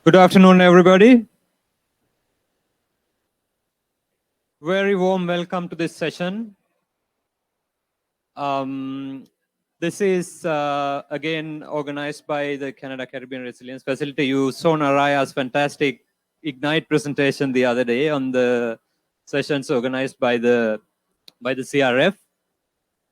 Good afternoon, everybody. Very warm welcome to this session. This is again organized by the Canada Caribbean Resilience Facility. You saw Naraya's fantastic Ignite presentation the other day on the sessions organized by the CRF.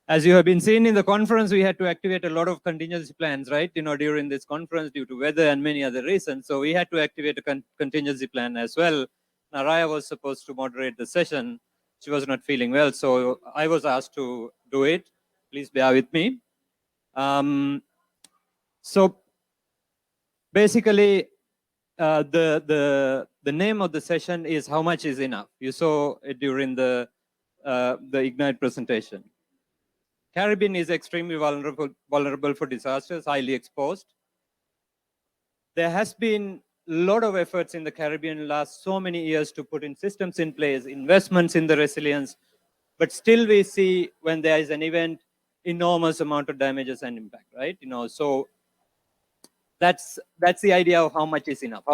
As you have been seeing in the conference, we had to activate a lot of contingency plans, right? During this conference due to weather and many other reasons. So we had to activate a contingency plan as well. Naraya was supposed to moderate the session. She was not feeling well, so I was asked to do it. Please bear with me. So basically, the name of the session is "How much is enough?" You saw it during the Ignite presentation. Caribbean is extremely vulnerable for disasters, highly exposed. There has been a lot of efforts in the Caribbean last so many years to put in systems in place, investments in the resilience, but still we see when there is an event, enormous amount of damages and impact, right? So that's the idea of how much is enough,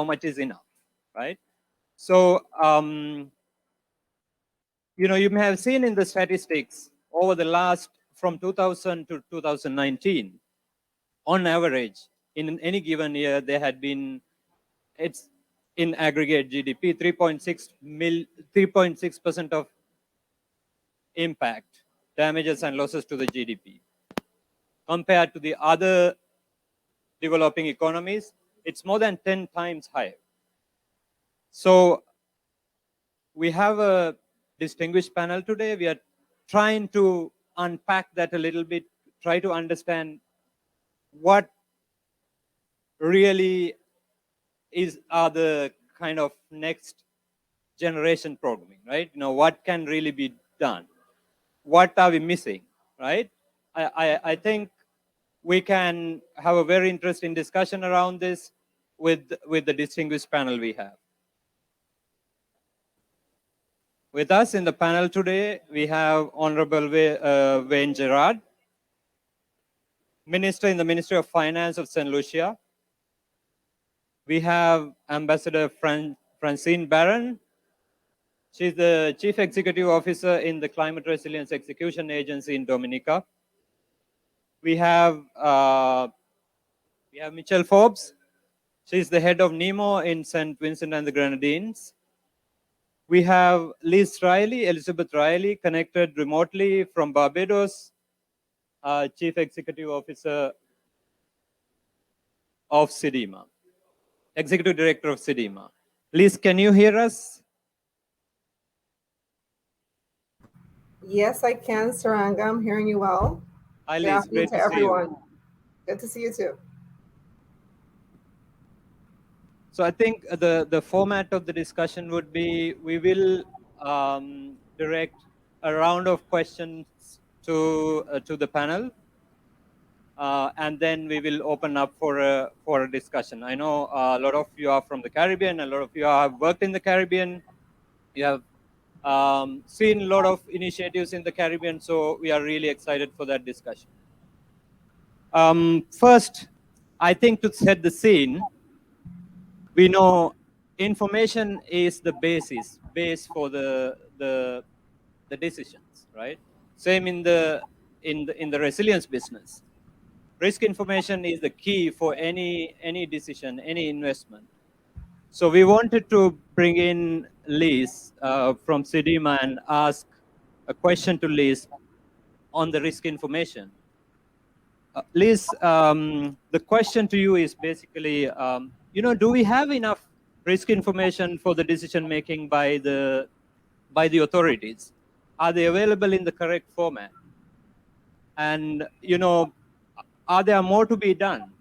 right? So, you may have seen in the statistics over the last, from 2000 to 2019, on average, in any given year, there had been, it's in aggregate GDP, 3.6% of impact, damages and losses to the GDP. Compared to the other developing economies, it's more than 10 times higher. So we have a distinguished panel today. We are trying to unpack that a little bit, try to understand what really are the kind of next generation programming, right? What can really be done? What are we missing, right? I think we can have a very interesting discussion around this with the distinguished panel we have. With us in the panel today, we have Honorable Wayne Gerard, Minister in the Ministry of Finance of St. Lucia. We have Ambassador Francine Barron. She's the Chief Executive Officer in the Climate Resilience Execution Agency in Dominica. We have Michelle Forbes. She's the head of NEMO in St. Vincent and the Grenadines. We have Elizabeth Riley, connected remotely from Barbados, Chief Executive Officer of CDEMA, Executive Director of CDEMA. Liz, can you hear us? Yes, I can, Saranga. I'm hearing you well. Hi, Liz. Great to see everyone. you. Good to see you too. So I think the format of the discussion would be, we will direct a round of questions to the panel, and then we will open up for a discussion. I know a lot of you are from the Caribbean, a lot of you have worked in the Caribbean, you have seen a lot of initiatives in the Caribbean, so we are really excited for that discussion. First, I think to set the scene, we know information is the base for the decisions, right? Same in the resilience business. Risk information is the key for any decision, any investment. So we wanted to bring in Liz from CDEMA and ask a question to Liz on the risk information. Liz, the question to you is basically, do we have enough risk information for the decision making by the authorities? Are they available in the correct format? And are there more to be done?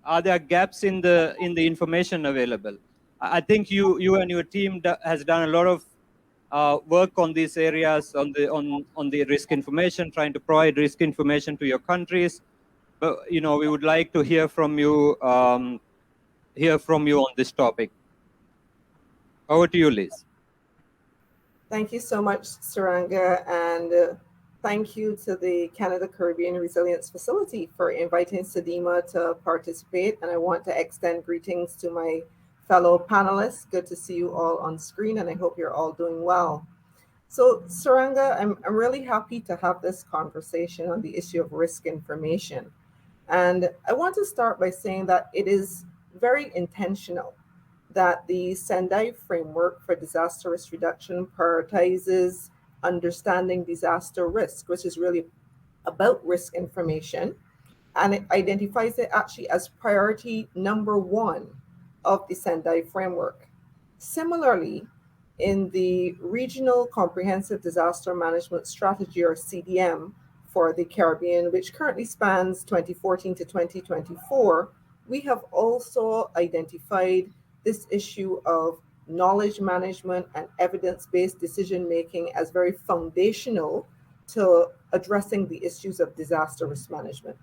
Are there gaps in the information available? I think you and your team has done a lot of work on these areas, on the risk information, trying to provide risk information to your countries. But we would like to hear from you on this topic. Over to you, Liz. Thank you so much, Saranga, and thank you to the Canada Caribbean Resilience Facility for inviting CDEMA to participate. And I want to extend greetings to my fellow panelists. Good to see you all on screen, and I hope you're all doing well. So, Saranga, I'm really happy to have this conversation on the issue of risk information. And I want to start by saying that it is very intentional that the Sendai framework for disaster risk reduction prioritizes understanding disaster risk, which is really about risk information, and it identifies it actually as priority number one of the Sendai framework. Similarly, in the Regional Comprehensive Disaster Management Strategy, or CDM, for the Caribbean, which currently spans 2014 to 2024, we have also identified this issue of knowledge management and evidence based decision making as very foundational to addressing the issues of disaster risk management,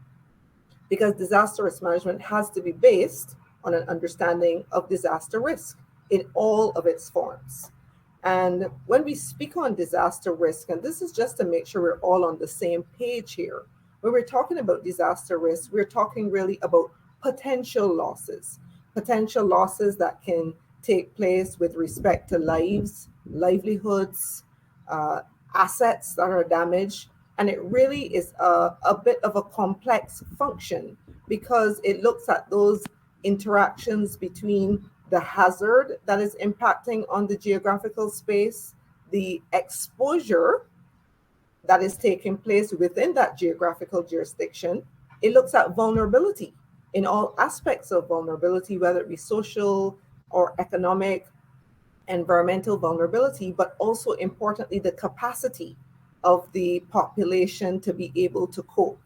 because disaster risk management has to be based on an understanding of disaster risk in all of its forms. And when we speak on disaster risk, and this is just to make sure we're all on the same page here, when we're talking about disaster risk, we're talking really about potential losses that can take place with respect to lives, livelihoods, uh, assets that are damaged. And it really is a bit of a complex function because it looks at those interactions between the hazard that is impacting on the geographical space, the exposure that is taking place within that geographical jurisdiction. It looks at vulnerability in all aspects of vulnerability, whether it be social or economic, environmental vulnerability, but also importantly, the capacity of the population to be able to cope.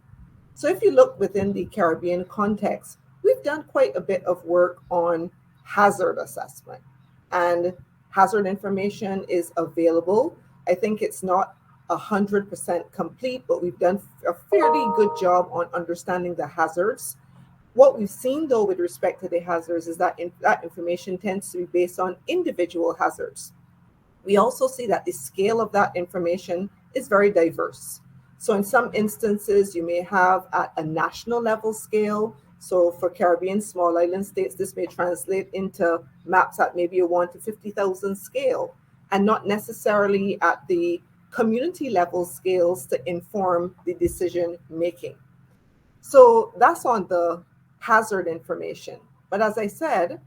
So if you look within the Caribbean context, we've done quite a bit of work on hazard assessment, and hazard information is available. I think it's not 100% complete, but we've done a fairly good job on understanding the hazards. What we've seen, though, with respect to the hazards is that that information tends to be based on individual hazards. We also see that the scale of that information is very diverse. So in some instances, you may have at a national level scale. So for Caribbean small island states, this may translate into maps at maybe a 1 to 50,000 scale, and not necessarily at the community level scales to inform the decision making. So that's on the hazard information. But as I said,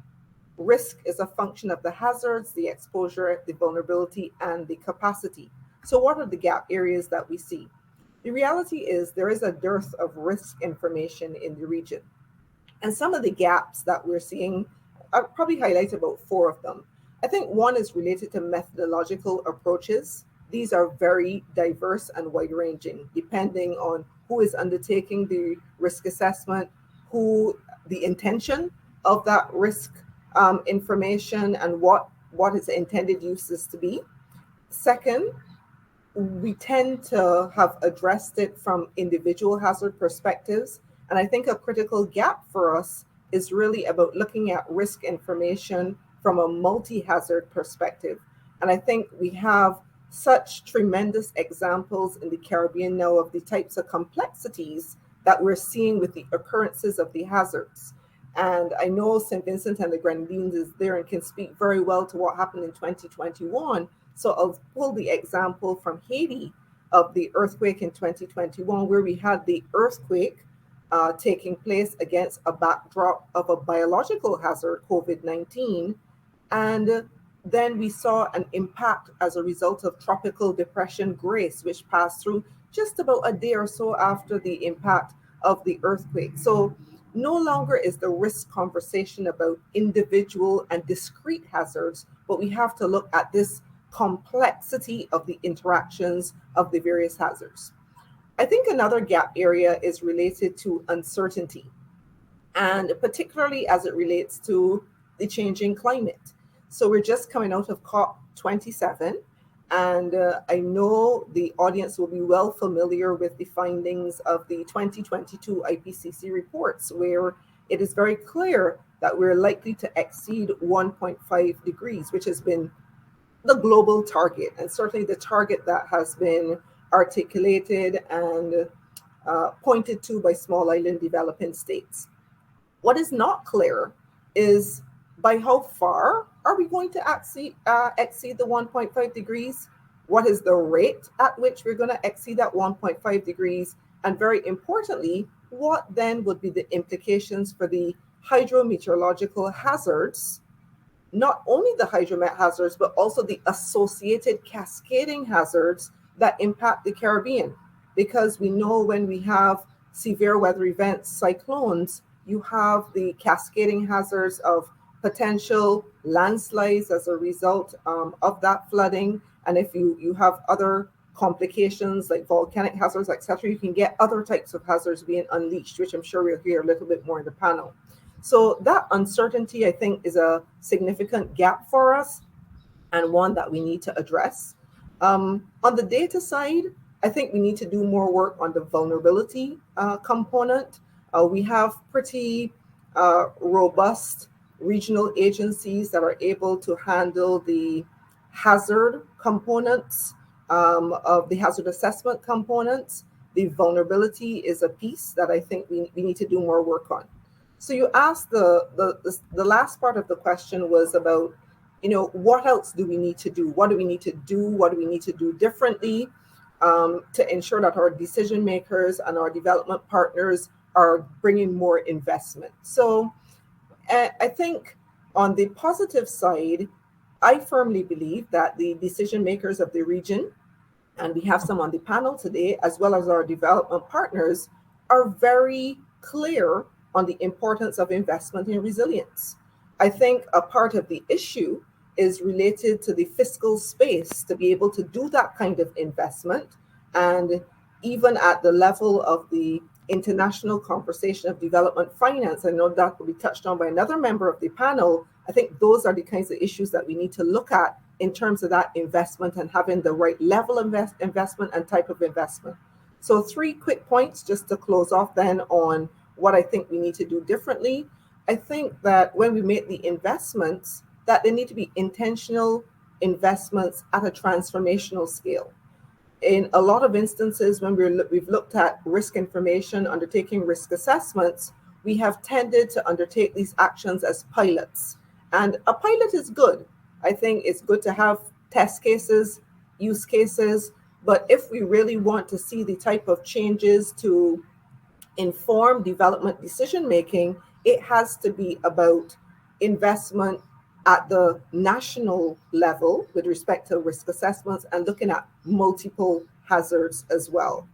risk is a function of the hazards, the exposure, the vulnerability, and the capacity. So, what are the gap areas that we see? The reality is there is a dearth of risk information in the region. And some of the gaps that we're seeing, I'll probably highlight about four of them. I think one is related to methodological approaches. These are very diverse and wide ranging, depending on who is undertaking the risk assessment, who the intention of that risk information, and what its intended uses to be. Second, we tend to have addressed it from individual hazard perspectives. And I think a critical gap for us is really about looking at risk information from a multi hazard perspective. And I think we have such tremendous examples in the Caribbean now of the types of complexities that we're seeing with the occurrences of the hazards. And I know St. Vincent and the Grenadines is there and can speak very well to what happened in 2021. So I'll pull the example from Haiti of the earthquake in 2021, where we had the earthquake taking place against a backdrop of a biological hazard, COVID-19. And then we saw an impact as a result of Tropical Depression Grace, which passed through just about a day or so after the impact of the earthquake. So no longer is the risk conversation about individual and discrete hazards, but we have to look at this complexity of the interactions of the various hazards. I think another gap area is related to uncertainty, and particularly as it relates to the changing climate. So we're just coming out of COP27, and I know the audience will be well familiar with the findings of the 2022 IPCC reports, where it is very clear that we're likely to exceed 1.5 degrees, which has been the global target, and certainly the target that has been articulated and pointed to by small island developing states. What is not clear is By how far are we going to exceed the 1.5 degrees? What is the rate at which we're going to exceed that 1.5 degrees? And very importantly, what then would be the implications for the hydrometeorological hazards, not only the hydromet hazards, but also the associated cascading hazards that impact the Caribbean? Because we know when we have severe weather events, cyclones, you have the cascading hazards of potential landslides as a result of that flooding. And if you have other complications like volcanic hazards, etc., you can get other types of hazards being unleashed, which I'm sure we'll hear a little bit more in the panel. So that uncertainty, I think, is a significant gap for us and one that we need to address. On the data side, I think we need to do more work on the vulnerability component. We have pretty robust regional agencies that are able to handle the hazard components of the hazard assessment components. The vulnerability is a piece that I think we need to do more work on. So you asked the last part of the question was about, what else do we need to do? What do we need to do? What do we need to do differently to ensure that our decision makers and our development partners are bringing more investment? So I think on the positive side, I firmly believe that the decision makers of the region, and we have some on the panel today, as well as our development partners, are very clear on the importance of investment in resilience. I think a part of the issue is related to the fiscal space to be able to do that kind of investment. And even at the level of the international conversation of development finance, I know that will be touched on by another member of the panel. I think those are the kinds of issues that we need to look at in terms of that investment and having the right level of investment and type of investment. So 3 quick points just to close off then on what I think we need to do differently. I think that when we make the investments, that they need to be intentional investments at a transformational scale. In a lot of instances, when we've looked at risk information, undertaking risk assessments, we have tended to undertake these actions as pilots. And a pilot is good. I think it's good to have test cases, use cases, but if we really want to see the type of changes to inform development decision making, it has to be about investment at the national level with respect to risk assessments and looking at multiple hazards as well.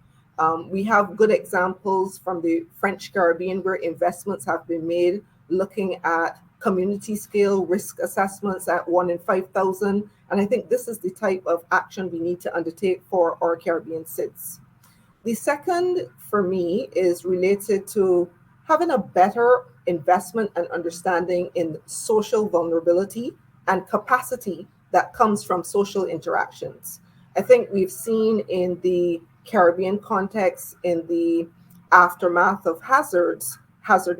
We have good examples from the French Caribbean where investments have been made looking at community scale risk assessments at 1 in 5,000. And I think this is the type of action we need to undertake for our Caribbean SIDS. The second for me is related to having a better investment and understanding in social vulnerability and capacity that comes from social interactions. I think we've seen in the Caribbean context, in the aftermath of hazard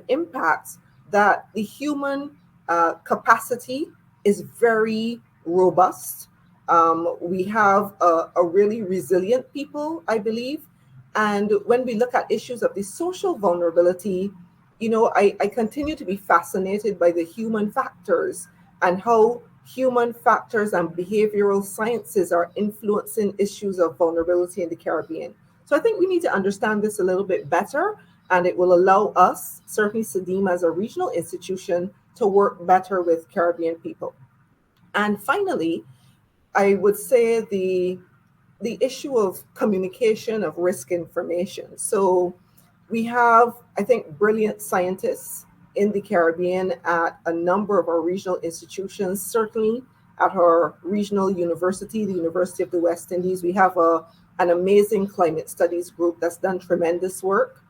impacts, that the human capacity is very robust. We have a really resilient people, I believe. And when we look at issues of the social vulnerability, I continue to be fascinated by the human factors and how human factors and behavioral sciences are influencing issues of vulnerability in the Caribbean. So I think we need to understand this a little bit better, and it will allow us, certainly SEDIM as a regional institution, to work better with Caribbean people. And finally, I would say the issue of communication of risk information. So we have, I think, brilliant scientists in the Caribbean at a number of our regional institutions, certainly at our regional university, the University of the West Indies. We have an amazing climate studies group that's done tremendous work.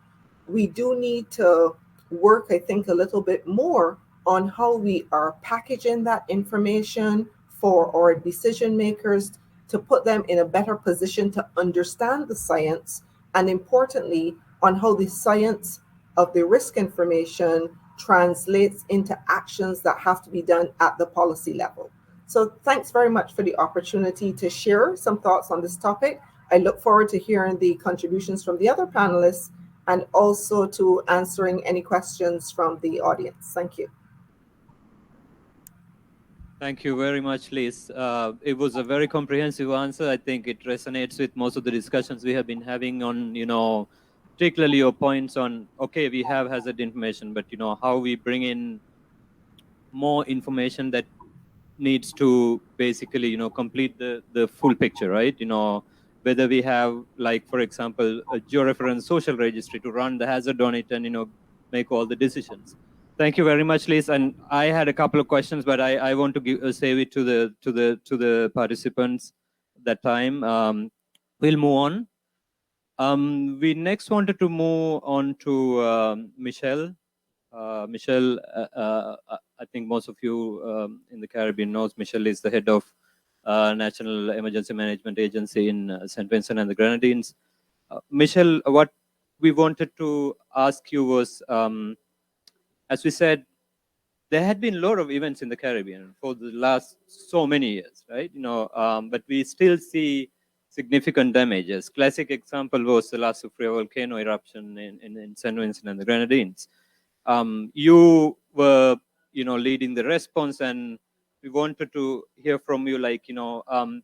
We do need to work, I think, a little bit more on how we are packaging that information for our decision makers to put them in a better position to understand the science, and importantly, on how the science of the risk information translates into actions that have to be done at the policy level. So thanks very much for the opportunity to share some thoughts on this topic. I look forward to hearing the contributions from the other panelists and also to answering any questions from the audience. Thank you. Thank you very much, Liz. It was a very comprehensive answer. I think it resonates with most of the discussions we have been having on, particularly your points on, okay, we have hazard information, but, how we bring in more information that needs to basically, complete the full picture, right? Whether we have, like, for example, a georeference social registry to run the hazard on it and, make all the decisions. Thank you very much, Liz. And I had a couple of questions, but I want to save it to the participants that time. We'll move on. We next wanted to move on to Michelle. Michelle, I think most of you in the Caribbean knows Michelle is the head of National Emergency Management Agency in St. Vincent and the Grenadines. Michelle, what we wanted to ask you was, as we said, there had been a lot of events in the Caribbean for the last so many years, right? But we still see significant damages. Classic example was the La Sufria volcano eruption in St. Vincent and the Grenadines. You were, leading the response, and we wanted to hear from you, like, so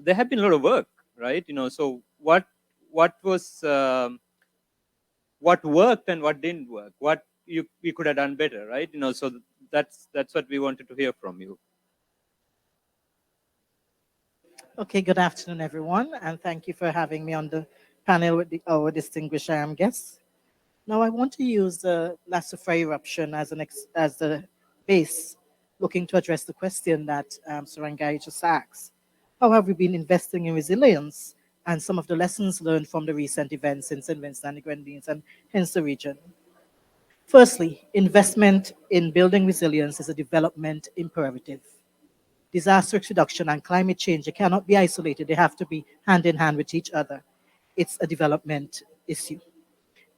there had been a lot of work, right? So what was what worked and what didn't work? What you could have done better, right? So that's what we wanted to hear from you. Okay, good afternoon, everyone, and thank you for having me on the panel with our distinguished guests. Now, I want to use the Lassify eruption as the base, looking to address the question that Sarangai just asked. How have we been investing in resilience and some of the lessons learned from the recent events in St. Vincent and the Grenadines and hence the region? Firstly, investment in building resilience is a development imperative. Disaster risk reduction and climate change, they cannot be isolated. They have to be hand in hand with each other. It's a development issue.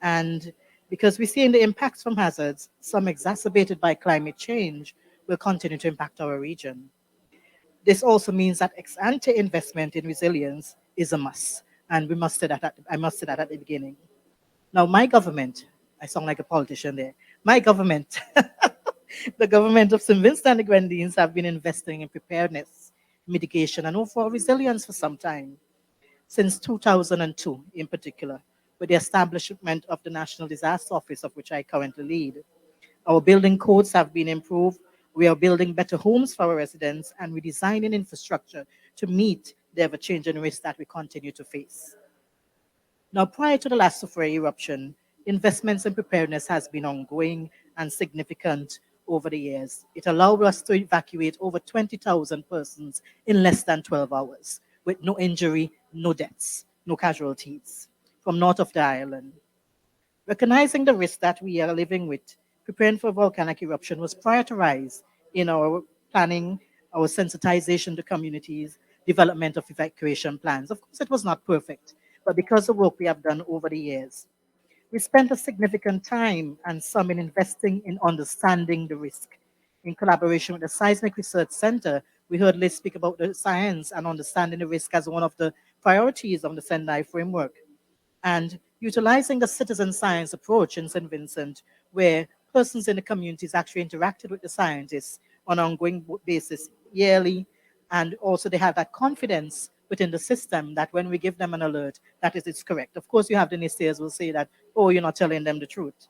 And because we're seeing the impacts from hazards, some exacerbated by climate change, will continue to impact our region. This also means that ex ante investment in resilience is a must. And I must say that at the beginning. Now, my government, I sound like a politician there. My government, the government of St. Vincent and the Grenadines have been investing in preparedness, mitigation, and overall resilience for some time, since 2002 in particular, with the establishment of the National Disaster Office, of which I currently lead. Our building codes have been improved. We are building better homes for our residents, and we're designing infrastructure to meet the ever-changing risks that we continue to face. Now, prior to the last Sufre eruption, investments in preparedness has been ongoing and significant over the years. It allowed us to evacuate over 20,000 persons in less than 12 hours with no injury, no deaths, no casualties from north of the island. Recognizing the risk that we are living with, preparing for volcanic eruption was prioritized in our planning, our sensitization to communities, development of evacuation plans. Of course, it was not perfect, but because of work we have done over the years, we spent a significant time and some in investing in understanding the risk. In collaboration with the Seismic Research Center, we heard Liz speak about the science and understanding the risk as one of the priorities of the Sendai framework. And utilizing the citizen science approach in St. Vincent, where persons in the communities actually interacted with the scientists on an ongoing basis yearly, and also they have that confidence within the system that when we give them an alert, that is, it's correct. Of course, you have the naysayers will say that, oh, you're not telling them the truth.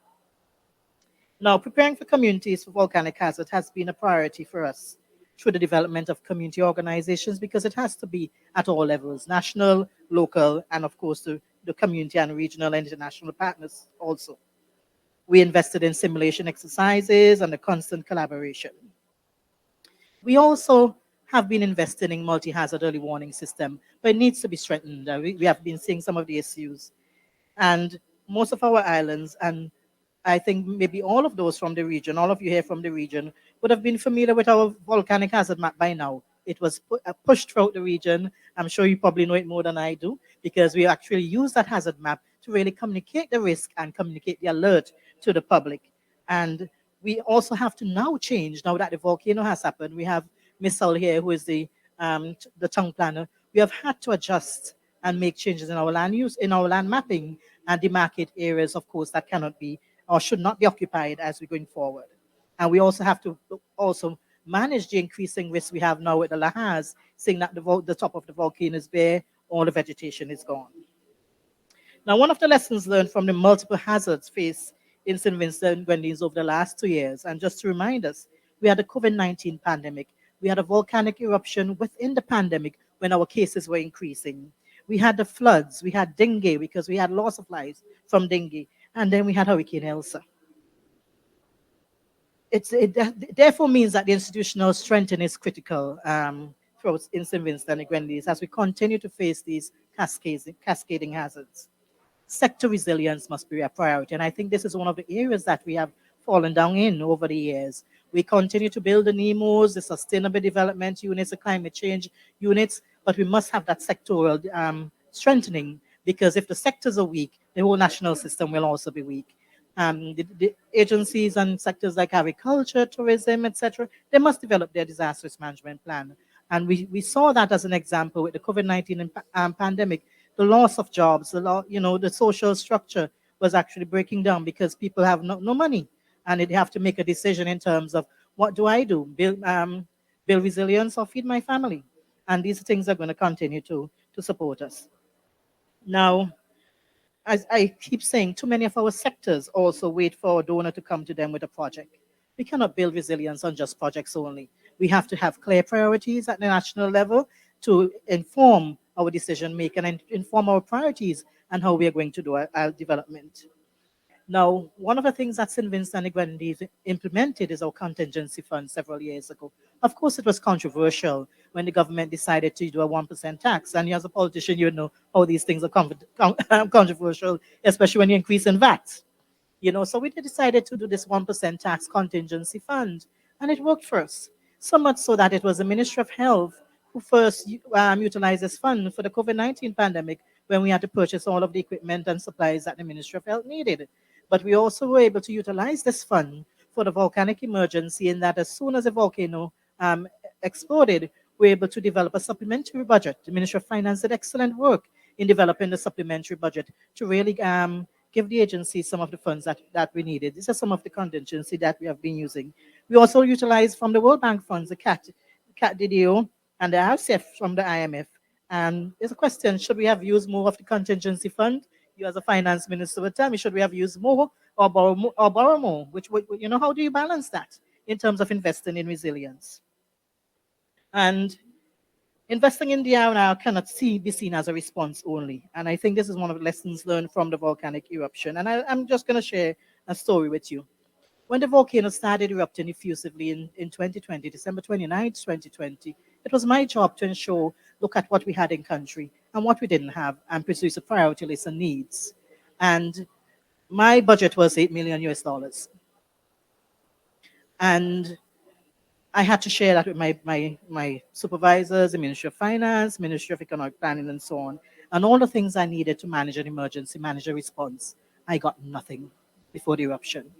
Now, preparing for communities for volcanic hazard has been a priority for us through the development of community organizations because it has to be at all levels, national, local, and of course the community and regional and international partners also. We invested in simulation exercises and a constant collaboration. We also have been investing in multi-hazard early warning system, but it needs to be strengthened. We have been seeing some of the issues. And most of our islands, and I think maybe all of those from the region, all of you here from the region, would have been familiar with our volcanic hazard map by now. It was pushed throughout the region. I'm sure you probably know it more than I do because we actually use that hazard map to really communicate the risk and communicate the alert to the public. And we also have to now change, now that the volcano has happened. We have Miss Hull here, who is the town planner. We have had to adjust and make changes in our land use, in our land mapping, and demarcate areas, of course, that cannot be or should not be occupied as we're going forward. And we also have to also manage the increasing risk we have now with the lahars, seeing that the top of the volcano is bare, all the vegetation is gone. Now, one of the lessons learned from the multiple hazards faced in St. Vincent and Grenadines over the last 2 years, and just to remind us, we had a COVID-19 pandemic, we had a volcanic eruption within the pandemic when our cases were increasing. We had the floods, we had dengue because we had loss of lives from dengue, and then we had Hurricane Elsa. It therefore means that the institutional strengthening is critical for in St. Vincent and Grenadines as we continue to face these cascading hazards. Sector resilience must be a priority. And I think this is one of the areas that we have fallen down in over the years. We continue to build the NEMOs, the Sustainable Development Units, the Climate Change Units, but we must have that sectoral strengthening, because if the sectors are weak, the whole national system will also be weak. The agencies and sectors like agriculture, tourism, etc., they must develop their disaster risk management plan. And we saw that as an example with the COVID-19 pandemic. The loss of jobs, the social structure was actually breaking down because people have no money, and they have to make a decision in terms of what do I do, build resilience or feed my family, and these things are going to continue to support us. Now, as I keep saying, too many of our sectors also wait for a donor to come to them with a project. We cannot build resilience on just projects only. We have to have clear priorities at the national level to inform our decision making and inform our priorities and how we are going to do our development. Now, one of the things that St. Vincent and the Grenadines implemented is our contingency fund several years ago. Of course, it was controversial when the government decided to do a 1% tax. And as a politician, you know how these things are controversial, especially when you increase in VAT. So we decided to do this 1% tax contingency fund, and it worked for us. So much so that it was the Ministry of Health who first utilized this fund for the COVID-19 pandemic, when we had to purchase all of the equipment and supplies that the Ministry of Health needed. But we also were able to utilize this fund for the volcanic emergency, in that as soon as the volcano exploded, we were able to develop a supplementary budget. The Ministry of Finance did excellent work in developing the supplementary budget to really give the agency some of the funds that we needed. These are some of the contingency that we have been using. We also utilized from the World Bank funds, the CAT DDO, and the RCF from the IMF. And there's a question, should we have used more of the contingency fund? You as a finance minister would tell me, should we have used more or borrow more? How do you balance that in terms of investing in resilience? And investing in the R&R cannot be seen as a response only. And I think this is one of the lessons learned from the volcanic eruption. And I'm just going to share a story with you. When the volcano started erupting effusively in 2020, December 29th, 2020, it was my job to ensure, look at what we had in country and what we didn't have, and produce a priority list of needs. And my budget was $8 million US. And I had to share that with my supervisors, the Ministry of Finance, Ministry of Economic Planning, and so on. And all the things I needed to manage an emergency, manage a response. I got nothing before the eruption.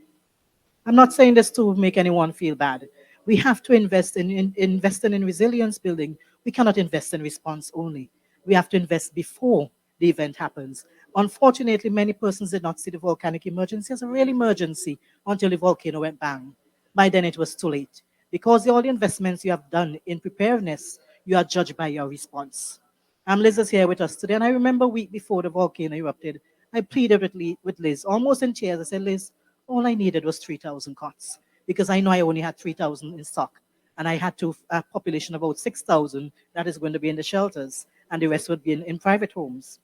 I'm not saying this to make anyone feel bad. We have to invest in resilience building. We cannot invest in response only. We have to invest before the event happens. Unfortunately, many persons did not see the volcanic emergency as a real emergency until the volcano went bang. By then it was too late. Because all the investments you have done in preparedness, you are judged by your response. Liz is here with us today, and I remember a week before the volcano erupted, I pleaded with Liz, almost in tears. I said, Liz, all I needed was 3,000 cots, because I know I only had 3,000 in stock, and I had a population of about 6,000 that is going to be in the shelters, and the rest would be in private homes.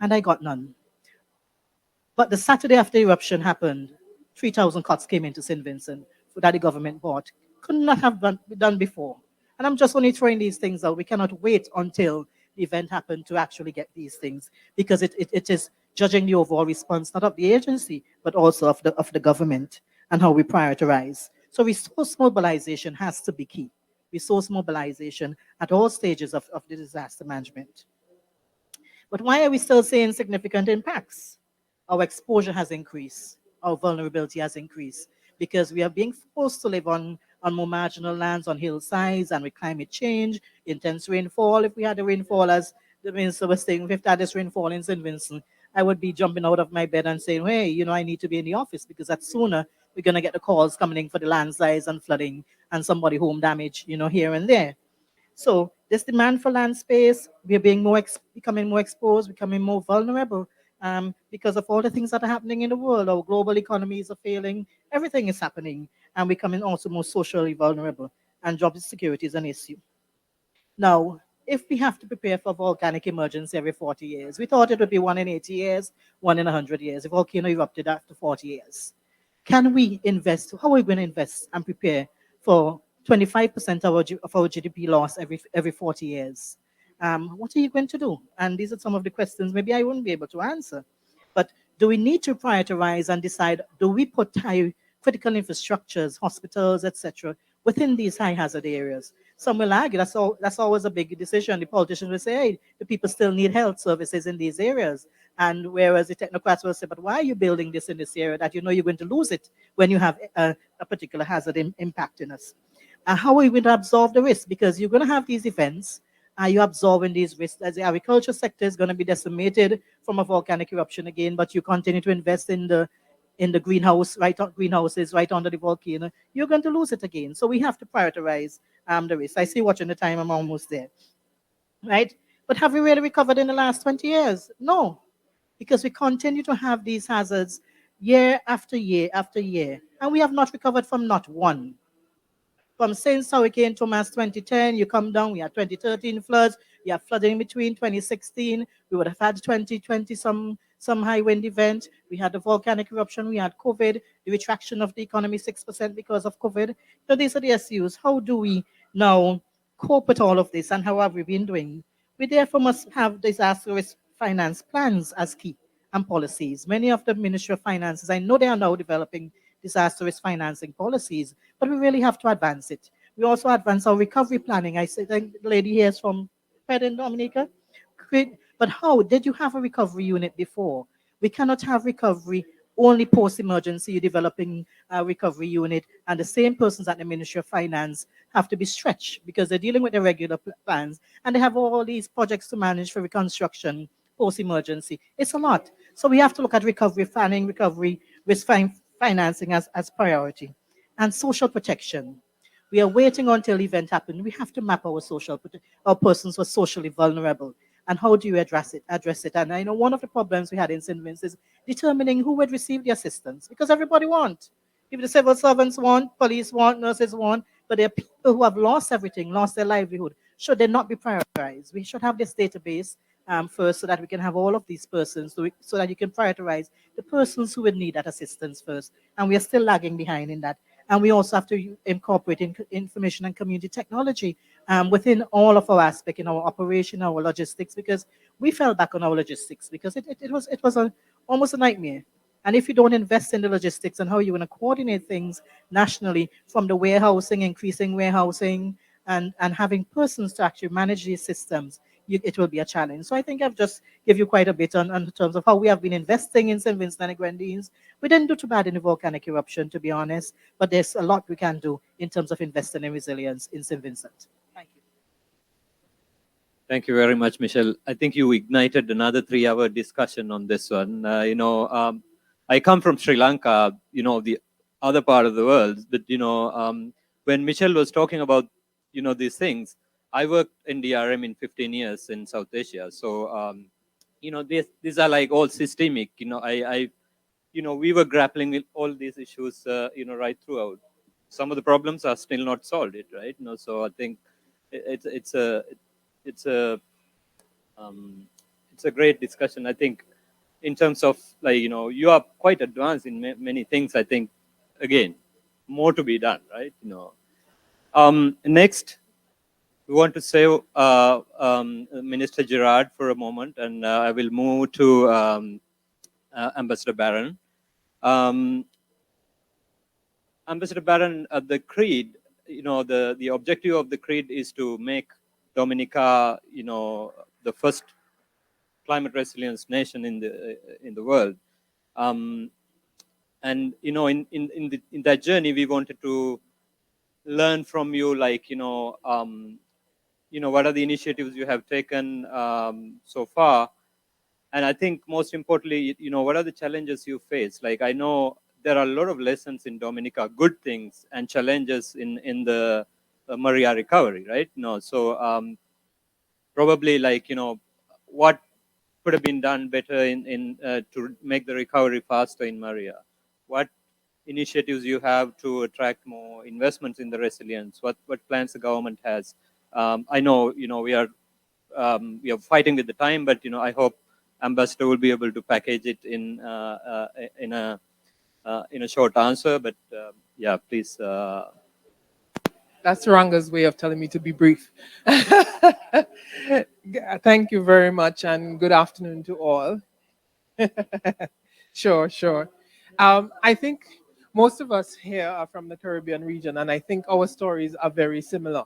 And I got none. But the Saturday after the eruption happened, 3,000 cots came into St. Vincent that the government bought. Could not have been done before. And I'm just only throwing these things out. We cannot wait until the event happened to actually get these things, because it is judging the overall response, not of the agency, but also of the government, and how we prioritize. So resource mobilization has to be key. Resource mobilization at all stages of the disaster management. But why are we still seeing significant impacts? Our exposure has increased. Our vulnerability has increased, because we are being forced to live on more marginal lands, on hillsides, and with climate change, intense rainfall. If we had the rainfall, as the minister was saying, if that is rainfall in St. Vincent, I would be jumping out of my bed and saying, hey, I need to be in the office, because that's sooner we're going to get the calls coming in for the landslides and flooding and somebody home damage, here and there. So this demand for land space, we're being becoming more exposed, becoming more vulnerable, because of all the things that are happening in the world. Our global economies are failing. Everything is happening, and becoming also more socially vulnerable. And job security is an issue. Now, if we have to prepare for volcanic emergence every 40 years, we thought it would be one in 80 years, one in 100 years. A volcano erupted after 40 years. Can we invest? How are we going to invest and prepare for 25% of our GDP loss every 40 years? What are you going to do? And these are some of the questions maybe I wouldn't be able to answer. But do we need to prioritize and decide, do we put high critical infrastructures, hospitals, etc., within these high hazard areas? Some will argue that's always a big decision. The politicians will say, hey, the people still need health services in these areas. And whereas the technocrats will say, but why are you building this in this area that you know you're going to lose it when you have a particular hazard impacting us? And how are you going to absorb the risk? Because you're going to have these events. Are you absorbing these risks? As the agriculture sector is going to be decimated from a volcanic eruption again, but you continue to invest in the greenhouses right under the volcano, you're going to lose it again. So we have to prioritize the risk. I see watching the time, I'm almost there, right? But have we really recovered in the last 20 years? No, because we continue to have these hazards year after year after year, and we have not recovered from not one. From since Hurricane Thomas 2010, you come down, we had 2013 floods, you have flooding between 2016, we would have had 2020 some high wind event, we had the volcanic eruption, we had COVID, the retraction of the economy 6% because of COVID. So these are the issues. How do we now cope with all of this, and how have we been doing? We therefore must have disaster risk finance plans as key and policies. Many of the Ministry of Finances, I know they are now developing disaster risk financing policies, but we really have to advance it. We also advance our recovery planning. I think the lady here is from President Dominica. But how? Did you have a recovery unit before? We cannot have recovery only post-emergency. You're developing a recovery unit, and the same persons at the Ministry of Finance have to be stretched because they're dealing with the regular plans, and they have all these projects to manage for reconstruction post-emergency. It's a lot. So we have to look at recovery planning, recovery risk financing as priority, and social protection. We are waiting until the event happens. We have to map our persons who are socially vulnerable. And how do you address it? And I know one of the problems we had in St. Vincent is determining who would receive the assistance, because everybody wants. If the civil servants want, police want, nurses want, but there are people who have lost everything, lost their livelihood. Should they not be prioritized? We should have this database first, so that we can have all of these persons, so that you can prioritize the persons who would need that assistance first. And we are still lagging behind in that. And we also have to incorporate information and community technology within all of our aspects in our operation, our logistics, because we fell back on our logistics because it was almost a nightmare. And if you don't invest in the logistics and how you're going to coordinate things nationally, from the warehousing, increasing warehousing, and having persons to actually manage these systems, it will be a challenge. So I think I've just give you quite a bit on terms of how we have been investing in St. Vincent and the Grenadines. We didn't do too bad in the volcanic eruption, to be honest, but there's a lot we can do in terms of investing in resilience in St. Vincent. Thank you. Thank you very much, Michelle. I think you ignited another 3-hour discussion on this one. I come from Sri Lanka, the other part of the world, but, when Michelle was talking about, these things, I worked in DRM in 15 years in South Asia. So, these are like all systemic, we were grappling with all these issues, right throughout. Some of the problems are still not solved, right? So I think it's a great discussion. I think in terms of you are quite advanced in many things. I think again, more to be done, right? Next, we want to say Minister Gerard for a moment, and I will move to Ambassador Barron. Ambassador Barron, the creed, the objective of the creed is to make Dominica, the first climate resilience nation in the world. And in that journey, we wanted to learn from you, what are the initiatives you have taken so far, and I think most importantly, what are the challenges you face? Like, I know there are a lot of lessons in Dominica, good things and challenges in the Maria recovery, right? No, so probably like what could have been done better in to make the recovery faster in Maria. What initiatives you have to attract more investments in the resilience? What plans the government has? I know we are fighting with the time, but I hope Ambassador will be able to package it in a short answer. But yeah, please. That's Ranga's way of telling me to be brief. Thank you very much, and good afternoon to all. Sure. I think most of us here are from the Caribbean region, and I think our stories are very similar.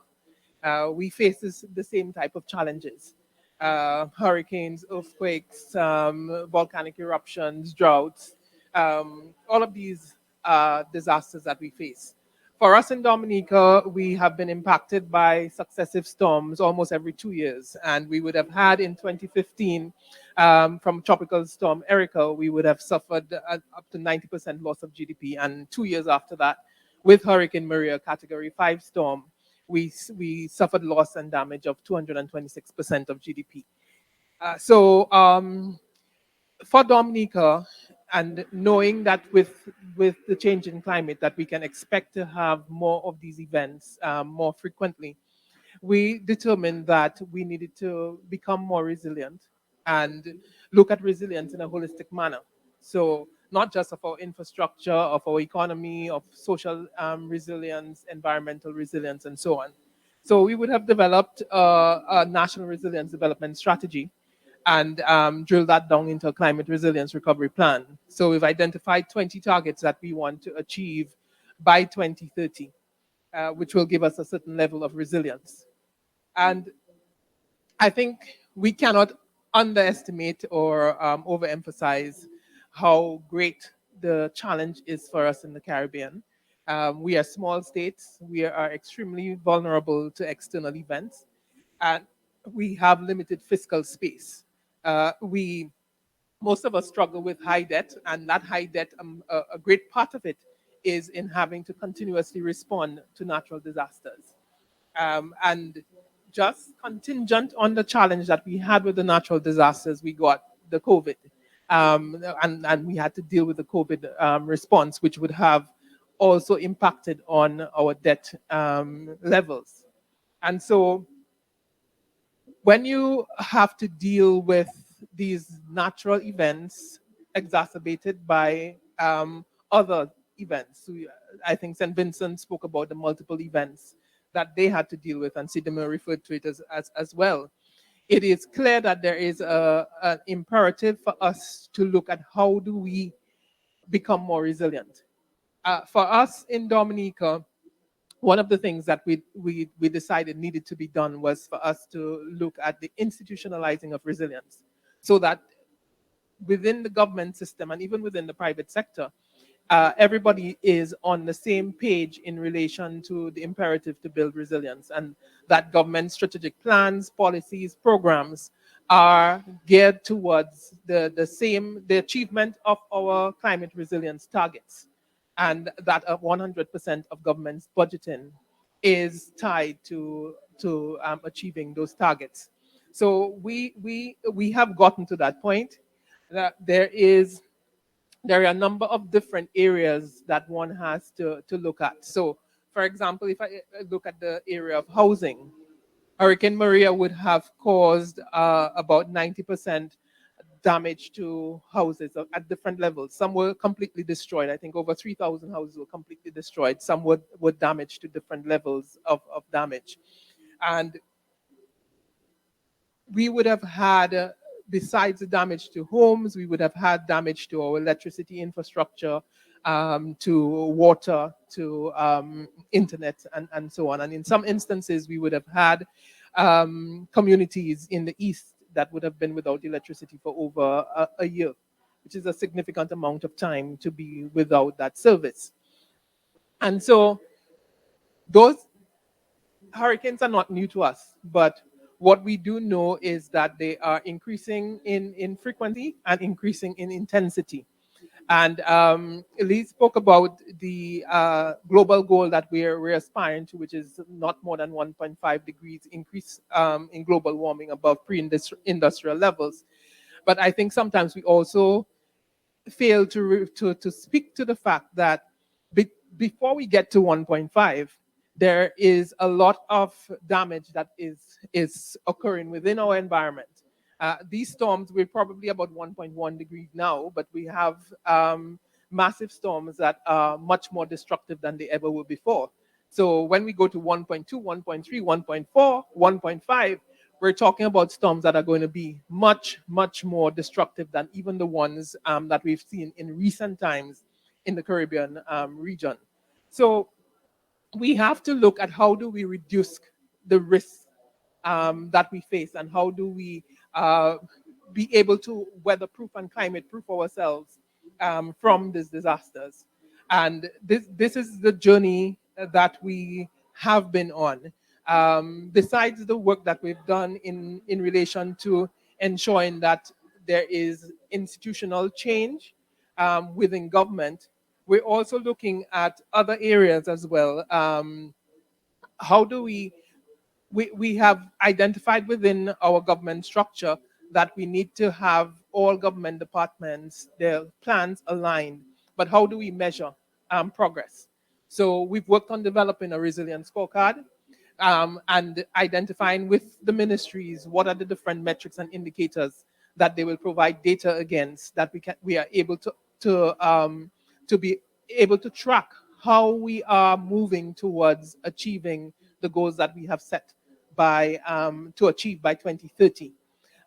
We face the same type of challenges: hurricanes, earthquakes, volcanic eruptions, droughts, all of these disasters that we face. For us in Dominica, we have been impacted by successive storms almost every 2 years. And we would have had in 2015, from Tropical Storm Erica, we would have suffered up to 90% loss of GDP. And 2 years after that, with Hurricane Maria, Category 5 storm, we suffered loss and damage of 226% of GDP. For Dominica, and knowing that with the change in climate that we can expect to have more of these events more frequently, we determined that we needed to become more resilient and look at resilience in a holistic manner. So not just of our infrastructure, of our economy, of social resilience, environmental resilience, and so on. So we would have developed a national resilience development strategy and drill that down into a climate resilience recovery plan. So we've identified 20 targets that we want to achieve by 2030, which will give us a certain level of resilience. And I think we cannot underestimate or overemphasize how great the challenge is for us in the Caribbean. We are small states. We are extremely vulnerable to external events, and we have limited fiscal space. We Most of us struggle with high debt, and that high debt, a great part of it is in having to continuously respond to natural disasters. And just contingent on the challenge that we had with the natural disasters, we got the COVID. And we had to deal with the COVID response, which would have also impacted on our debt levels. And so when you have to deal with these natural events exacerbated by other events, I think St. Vincent spoke about the multiple events that they had to deal with, and Sidema referred to it as well. It is clear that there is an imperative for us to look at how do we become more resilient. For us in Dominica, one of the things that we decided needed to be done was for us to look at the institutionalizing of resilience, so that within the government system and even within the private sector, everybody is on the same page in relation to the imperative to build resilience, and that government strategic plans, policies, programs are geared towards the achievement of our climate resilience targets, and that 100% of government's budgeting is tied to achieving those targets. So we have gotten to that point that there are a number of different areas that one has to look at. So, for example, if I look at the area of housing, Hurricane Maria would have caused about 90% damage to houses at different levels. Some were completely destroyed. I think over 3,000 houses were completely destroyed. Some were damaged to different levels of damage. And we would have had, besides the damage to homes, we would have had damage to our electricity infrastructure, to water, to internet, and so on. And in some instances, we would have had communities in the east that would have been without electricity for over a year, which is a significant amount of time to be without that service. And so those hurricanes are not new to us, but what we do know is that they are increasing in frequency and increasing in intensity. And Lee spoke about the global goal that we're aspiring to, which is not more than 1.5 degrees increase in global warming above pre-industrial levels. But I think sometimes we also fail to speak to the fact that before we get to 1.5, there is a lot of damage that is occurring within our environment. These storms, we're probably about 1.1 degrees now, but we have massive storms that are much more destructive than they ever were before. So when we go to 1.2, 1.3, 1.4, 1.5, we're talking about storms that are going to be much, much more destructive than even the ones that we've seen in recent times in the Caribbean region. So we have to look at how do we reduce the risks that we face, and how do we be able to weather-proof and climate-proof ourselves from these disasters. And this is the journey that we have been on. Besides the work that we've done in relation to ensuring that there is institutional change within government, we're also looking at other areas as well. How do we have identified within our government structure that we need to have all government departments, their plans aligned, but how do we measure progress? So we've worked on developing a resilience scorecard and identifying with the ministries what are the different metrics and indicators that they will provide data against, that we are able to be able to track how we are moving towards achieving the goals that we have set by to achieve by 2030.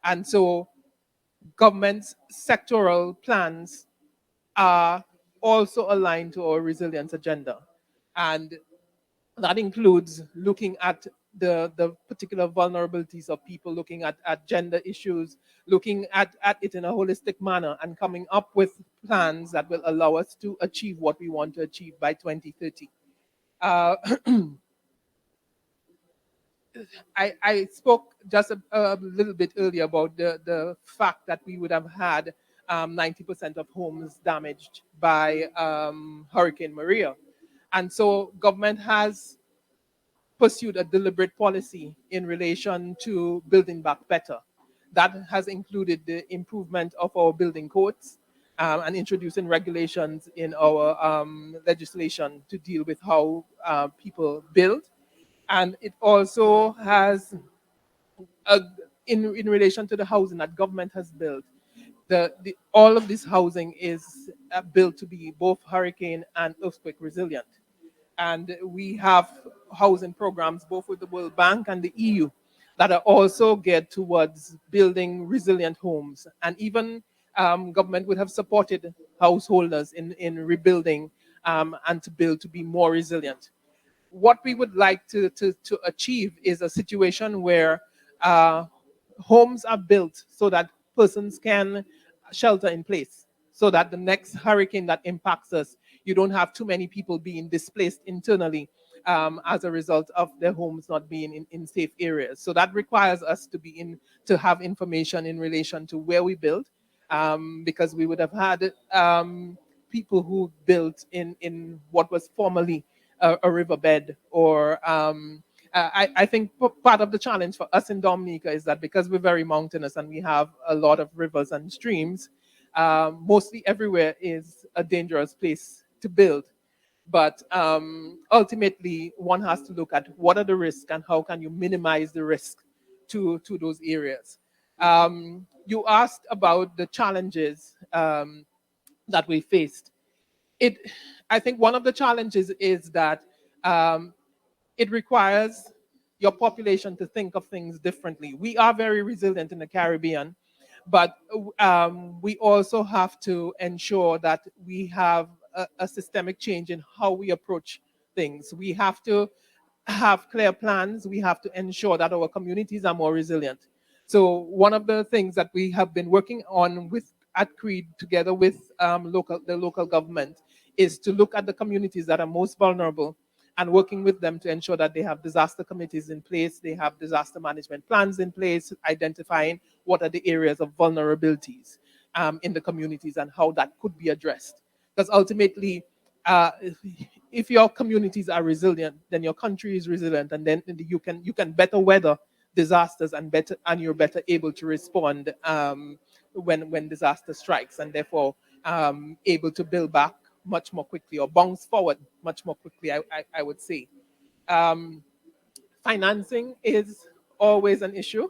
And so government's sectoral plans are also aligned to our resilience agenda. And that includes looking at the particular vulnerabilities of people, looking at gender issues, looking at it in a holistic manner, and coming up with plans that will allow us to achieve what we want to achieve by 2030. Uh, I spoke just a little bit earlier about the fact that we would have had 90% of homes damaged by Hurricane Maria. And so government has pursued a deliberate policy in relation to building back better. That has included the improvement of our building codes and introducing regulations in our legislation to deal with how people build. And it also has, uh, in relation to the housing that government has built, all of this housing is built to be both hurricane and earthquake resilient. And we have housing programs both with the World Bank and the EU that are also geared towards building resilient homes. And even government would have supported householders in rebuilding and to build to be more resilient. What we would like to achieve is a situation where uh, homes are built so that persons can shelter in place, so that the next hurricane that impacts us, you don't have too many people being displaced internally as a result of their homes not being in safe areas. So that requires us to have information in relation to where we build, because we would have had people who built in what was formerly a riverbed, or I think part of the challenge for us in Dominica is that because we're very mountainous and we have a lot of rivers and streams, mostly everywhere is a dangerous place to build. But ultimately, one has to look at what are the risks and how can you minimize the risk to those areas. You asked about the challenges that we faced. It, I think one of the challenges is that um, it requires your population to think of things differently. We are very resilient in the Caribbean, but we also have to ensure that we have a systemic change in how we approach things. We have to have clear plans. We have to ensure that our communities are more resilient. So one of the things that we have been working on with at Creed together with the local government is to look at the communities that are most vulnerable and working with them to ensure that they have disaster committees in place, they have disaster management plans in place, identifying what are the areas of vulnerabilities. in the communities and how that could be addressed. Because ultimately, uh, if your communities are resilient, then your country is resilient, and then you can better weather disasters and you're better able to respond when disaster strikes, and therefore able to build back much more quickly or bounce forward much more quickly. I would say um, financing is always an issue.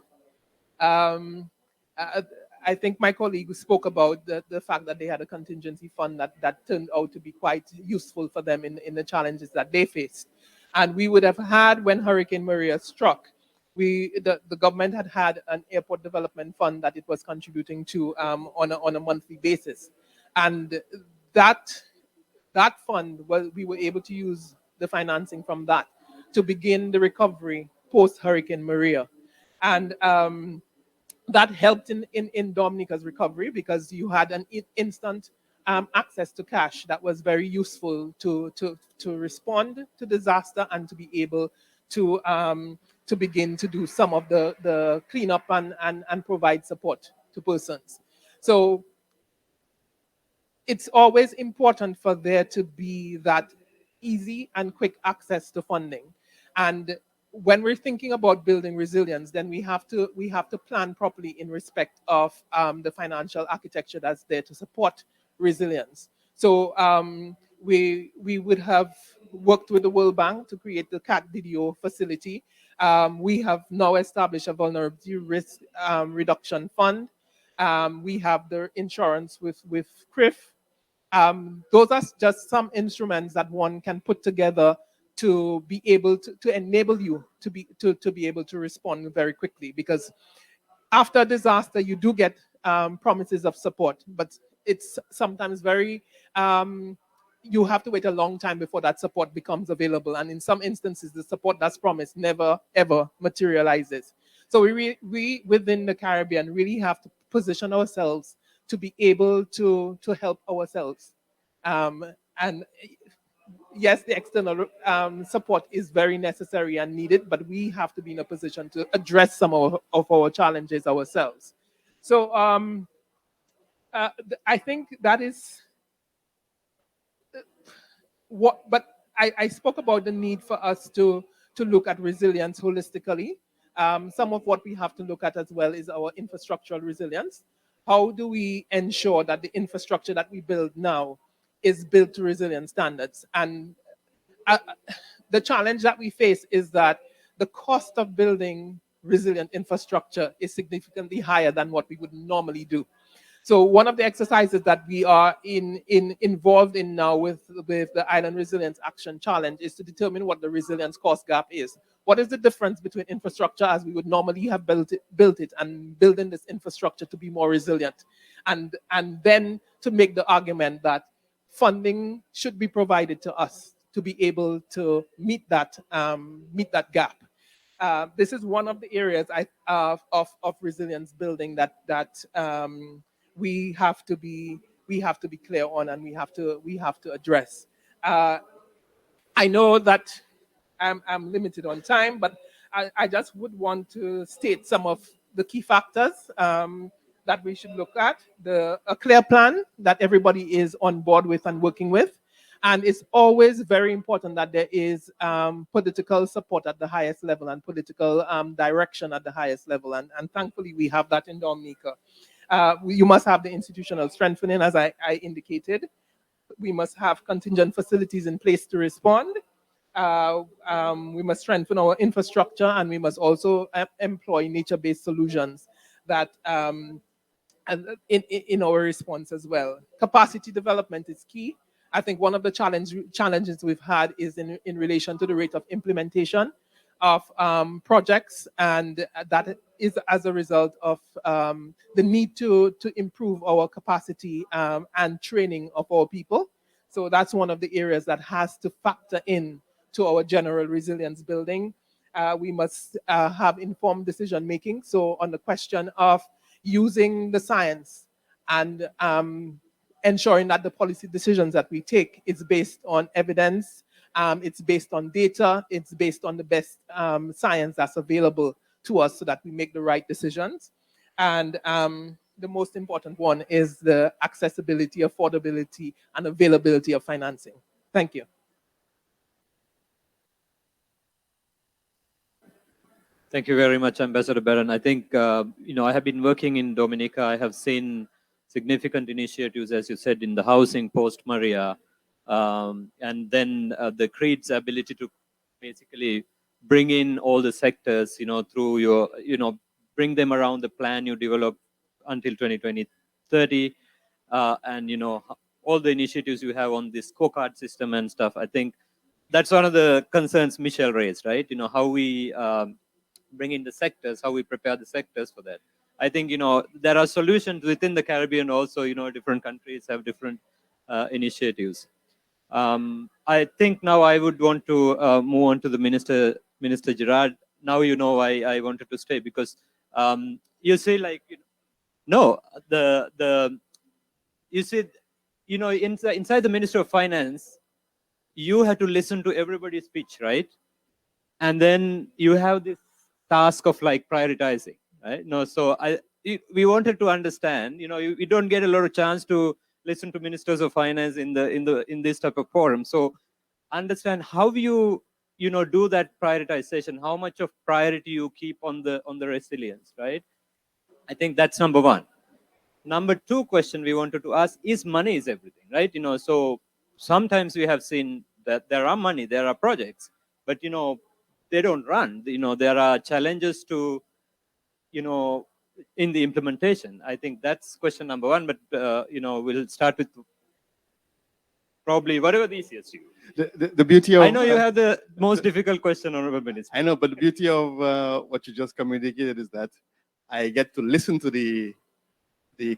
Um, uh, I think my colleague spoke about the fact that they had a contingency fund that turned out to be quite useful for them in the challenges that they faced. And we would have had, when Hurricane Maria struck, the government had an airport development fund that it was contributing to on a monthly basis. And that that fund, well, we were able to use the financing from that to begin the recovery post Hurricane Maria. And that helped in Dominica's recovery because you had an instant access to cash that was very useful to respond to disaster and to be able to begin to do some of the cleanup and provide support to persons. So it's always important for there to be that easy and quick access to funding. And when we're thinking about building resilience, then we have to plan properly in respect of the financial architecture that's there to support resilience. So we would have worked with the World Bank to create the CAT-DDO facility. We have now established a vulnerability risk reduction fund. We have the insurance with CRIF. Those are just some instruments that one can put together to be able to enable you to be able to respond very quickly, because after a disaster you do get promises of support, but it's sometimes very you have to wait a long time before that support becomes available, and in some instances the support that's promised never ever materializes. So we within the Caribbean really have to position ourselves to be able to help ourselves. Um, and yes, the external support is very necessary and needed, but we have to be in a position to address some of our challenges ourselves. So I think that is what, but I spoke about the need for us to look at resilience holistically. Some of what we have to look at as well is our infrastructural resilience. How do we ensure that the infrastructure that we build now is built to resilient standards? And uh, the challenge that we face is that the cost of building resilient infrastructure is significantly higher than what we would normally do. So one of the exercises that we are involved in now with the Island Resilience Action Challenge is to determine what the resilience cost gap is. What is the difference between infrastructure as we would normally have built it and building this infrastructure to be more resilient? And then to make the argument that funding should be provided to us to be able to meet that gap. This is one of the areas of resilience building that we have to be clear on, and we have to address. Uh, I know that I'm limited on time, but I just would want to state some of the key factors that we should look at. A clear plan that everybody is on board with and working with. And it's always very important that there is political support at the highest level and political direction at the highest level. And thankfully, we have that in Dominica. You must have the institutional strengthening, as I indicated. We must have contingent facilities in place to respond. We must strengthen our infrastructure, and we must also employ nature-based solutions that in our response as well. Capacity development is key. I think one of the challenges we've had is in relation to the rate of implementation of projects, and that is as a result of the need to improve our capacity and training of our people. So that's one of the areas that has to factor in to our general resilience building. We must have informed decision making. So on the question of using the science and ensuring that the policy decisions that we take is based on evidence, it's based on data, it's based on the best science that's available to us so that we make the right decisions. And the most important one is the accessibility, affordability, and availability of financing. Thank you. Thank you very much, Ambassador Barron. I think, I have been working in Dominica. I have seen significant initiatives, as you said, in the housing post-Maria, and then the CREED's ability to basically bring in all the sectors, through your, bring them around the plan you develop until 2030, and, all the initiatives you have on this scorecard system and stuff. I think that's one of the concerns Michelle raised, right? How we bring in the sectors, how we prepare the sectors for that. I think, there are solutions within the Caribbean also, different countries have different initiatives. I think now I would want to move on to the Minister Gerard. Now you know why I wanted to stay, because you say like, no, you said, inside the Minister of Finance, you had to listen to everybody's speech, right? And then you have this task of like prioritizing, right? No, so we wanted to understand, we don't get a lot of chance to listen to ministers of finance in this type of forum. So understand how you do that prioritization, how much of priority you keep on the resilience, right? I think that's number one. Number two question we wanted to ask is money is everything, right? So sometimes we have seen that there are money, there are projects, but they don't run. There are challenges to in the implementation. I think that's question number one. But we'll start with probably whatever the easiest to you. The beauty of I know you have the most difficult question, Honorable Minister. I know, but the beauty of what you just communicated is that I get to listen to the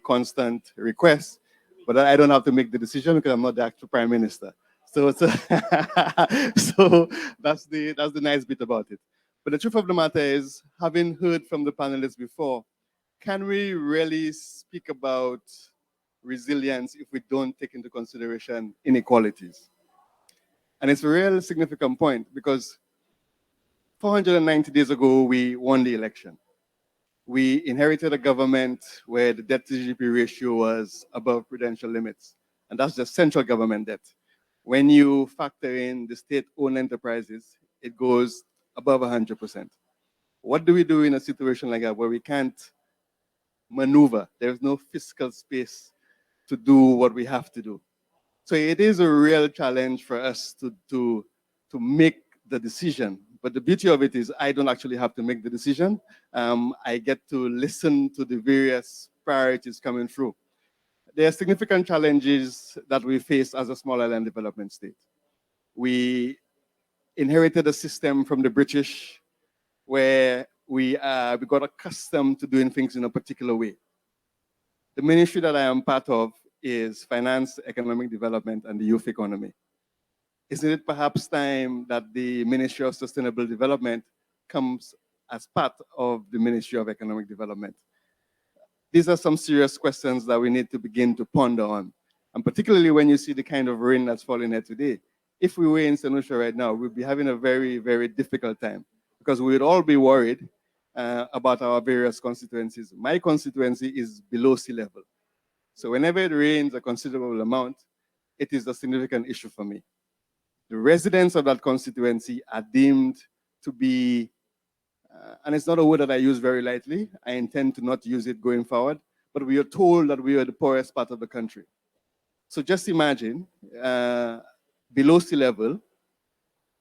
constant requests, but I don't have to make the decision because I'm not the actual Prime Minister. So so that's the nice bit about it. But the truth of the matter is, having heard from the panelists before, can we really speak about resilience if we don't take into consideration inequalities? And it's a real significant point because 490 days ago, we won the election. We inherited a government where the debt to GDP ratio was above prudential limits. And that's just central government debt. When you factor in the state-owned enterprises, it goes above 100%. What do we do in a situation like that where we can't maneuver? There's no fiscal space to do what we have to do. So it is a real challenge for us to make the decision. But the beauty of it is I don't actually have to make the decision. I get to listen to the various priorities coming through. There are significant challenges that we face as a small island development state. We inherited a system from the British where we got accustomed to doing things in a particular way. The ministry that I am part of is Finance, Economic Development, and the Youth Economy. Isn't it perhaps time that the Ministry of Sustainable Development comes as part of the Ministry of Economic Development? These are some serious questions that we need to begin to ponder on. And particularly when you see the kind of rain that's falling here today. If we were in St. Lucia right now, we'd be having a very, very difficult time because we would all be worried about our various constituencies. My constituency is below sea level. So whenever it rains a considerable amount, it is a significant issue for me. The residents of that constituency are deemed to be, and it's not a word that I use very lightly, I intend to not use it going forward, but we are told that we are the poorest part of the country. So just imagine, below sea level,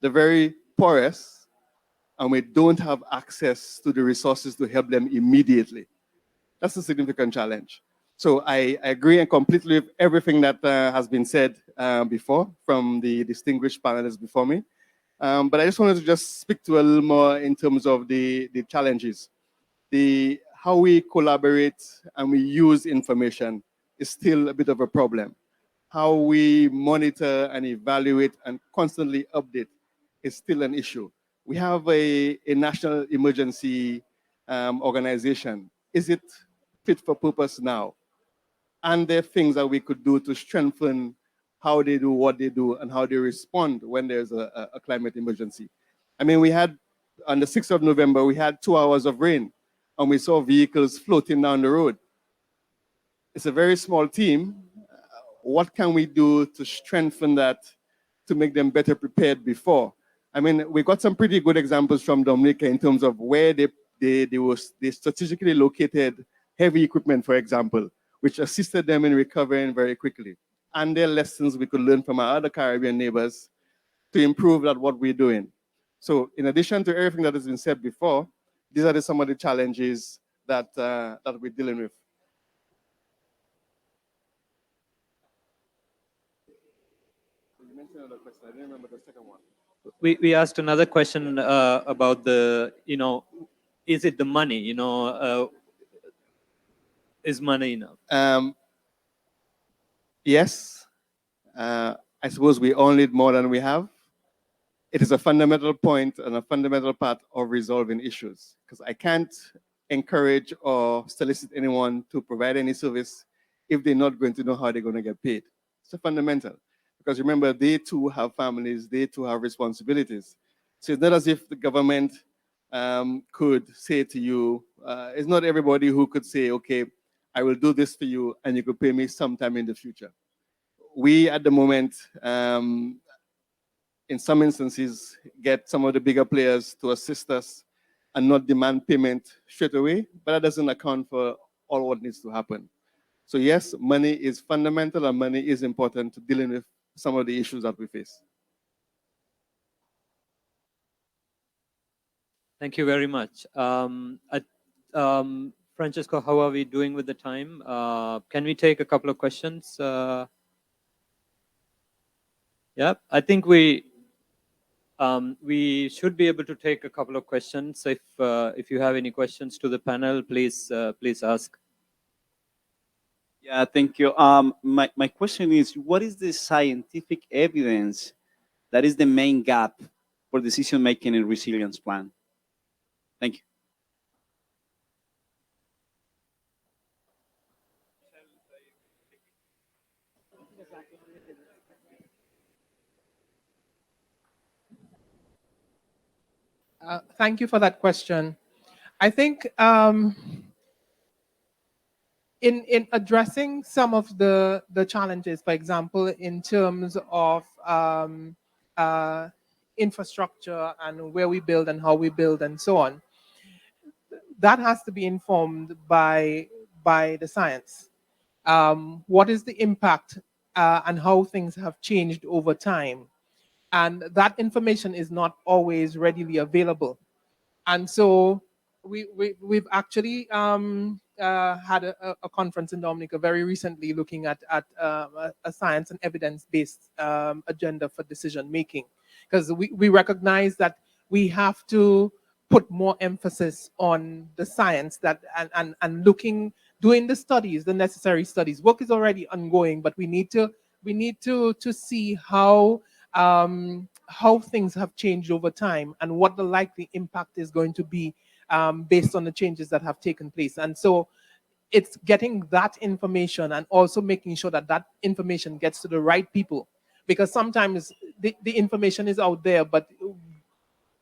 the very poorest, and we don't have access to the resources to help them immediately. That's a significant challenge. So I agree completely with everything that has been said before from the distinguished panelists before me. But I just wanted to just speak to a little more in terms of the challenges. How we collaborate and we use information is still a bit of a problem. How we monitor and evaluate and constantly update is still an issue. We have a national emergency organization. Is it fit for purpose now? And there are things that we could do to strengthen how they do what they do and how they respond when there's a climate emergency. I mean, we had, on the 6th of November, we had 2 hours of rain and we saw vehicles floating down the road. it's a very small team. What can we do to strengthen that, to make them better prepared before? I mean, we got some pretty good examples from Dominica in terms of where they strategically located heavy equipment, for example, which assisted them in recovering very quickly. And there are lessons we could learn from our other Caribbean neighbors to improve at what we're doing. So in addition to everything that has been said before, these are some of the challenges that, that we're dealing with. You mentioned another question. I didn't remember the second one. We asked another question about the, is it the money? Is money enough? Yes. I suppose we all need more than we have. It is a fundamental point and a fundamental part of resolving issues, because I can't encourage or solicit anyone to provide any service if they're not going to know how they're going to get paid. It's a fundamental, because remember, they too have families, they too have responsibilities. So it's not as if the government could say to you, it's not everybody who could say, okay, I will do this for you and you could pay me sometime in the future. We, at the moment, in some instances, get some of the bigger players to assist us and not demand payment straight away, but that doesn't account for all what needs to happen. So yes, money is fundamental and money is important to dealing with some of the issues that we face. Thank you very much. Francesco, how are we doing with the time? Can we take a couple of questions? Yeah, I think we should be able to take a couple of questions. If you have any questions to the panel, please ask. Yeah, thank you. My question is, what is the scientific evidence that is the main gap for decision making in resilience plan? Thank you. Thank you for that question. I think in addressing some of the challenges, for example, in terms of infrastructure and where we build and how we build and so on, that has to be informed by the science. What is the impact and how things have changed over time? And that information is not always readily available. And so we've actually had a conference in Dominica very recently looking at a science and evidence-based agenda for decision making, because we recognize that we have to put more emphasis on the science that and doing the studies, the necessary studies. Work is already ongoing, but we need to see how things have changed over time and what the likely impact is going to be based on the changes that have taken place. And so it's getting that information and also making sure that that information gets to the right people, because sometimes the information is out there, but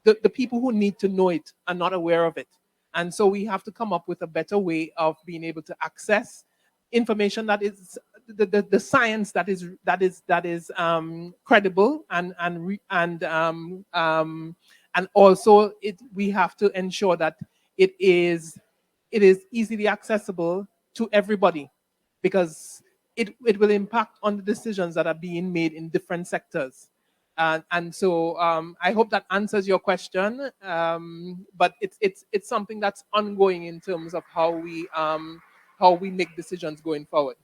the people who need to know it are not aware of it. And so we have to come up with a better way of being able to access information that is the science that is credible and also we have to ensure that it is easily accessible to everybody, because it will impact on the decisions that are being made in different sectors. And so I hope that answers your question, but it's something that's ongoing in terms of how we make decisions going forward.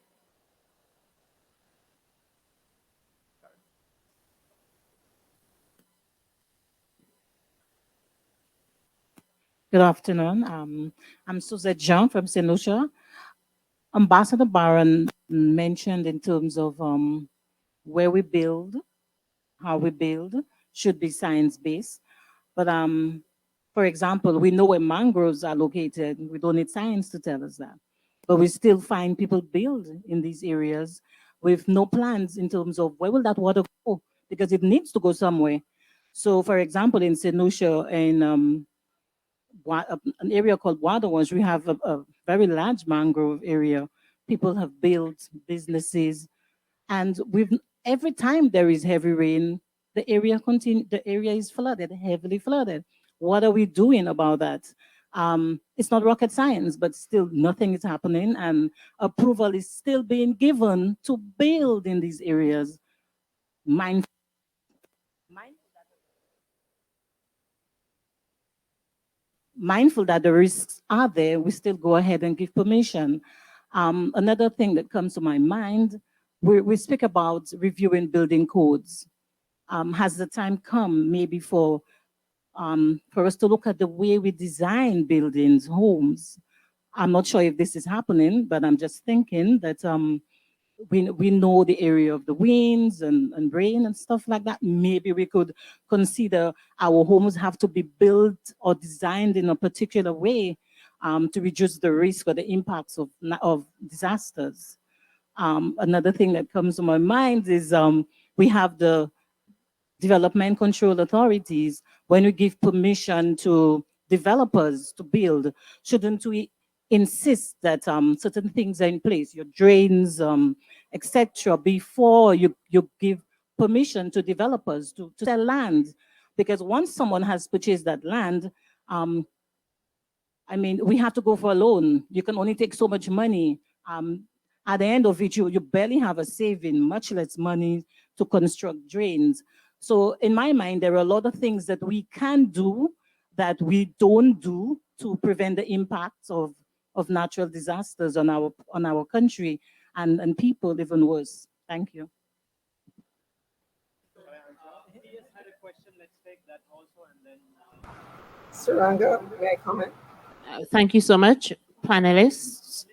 Good afternoon. I'm Suzette Jean from St. Lucia. Ambassador Barron mentioned in terms of where we build, how we build, should be science-based. But for example, we know where mangroves are located. We don't need science to tell us that. But we still find people build in these areas with no plans in terms of where will that water go, because it needs to go somewhere. So for example, in St. Lucia, in an area called Waterwash, we have a very large mangrove area people have built businesses, and every time there is heavy rain, the area is flooded, heavily flooded. What are we doing about that? It's not rocket science, but still nothing is happening, and approval is still being given to build in these areas. Mindful that the risks are there, we still go ahead and give permission. Another thing that comes to my mind, we speak about reviewing building codes. Has the time come maybe for us to look at the way we design buildings, homes? I'm not sure if this is happening, but I'm just thinking that we know the area of the winds and rain and stuff like that. Maybe we could consider our homes have to be built or designed in a particular way to reduce the risk or the impacts of disasters. Another thing that comes to my mind is we have the development control authorities. When we give permission to developers to build, shouldn't we insist that certain things are in place, your drains, etc., before you give permission to developers to sell land? Because once someone has purchased that land, I mean, we have to go for a loan. You can only take so much money. At the end of it, you barely have a saving, much less money to construct drains. So in my mind, there are a lot of things that we can do that we don't do to prevent the impacts of natural disasters on our country and people even worse. Thank you. Saranga, may I comment? Thank you so much, panelists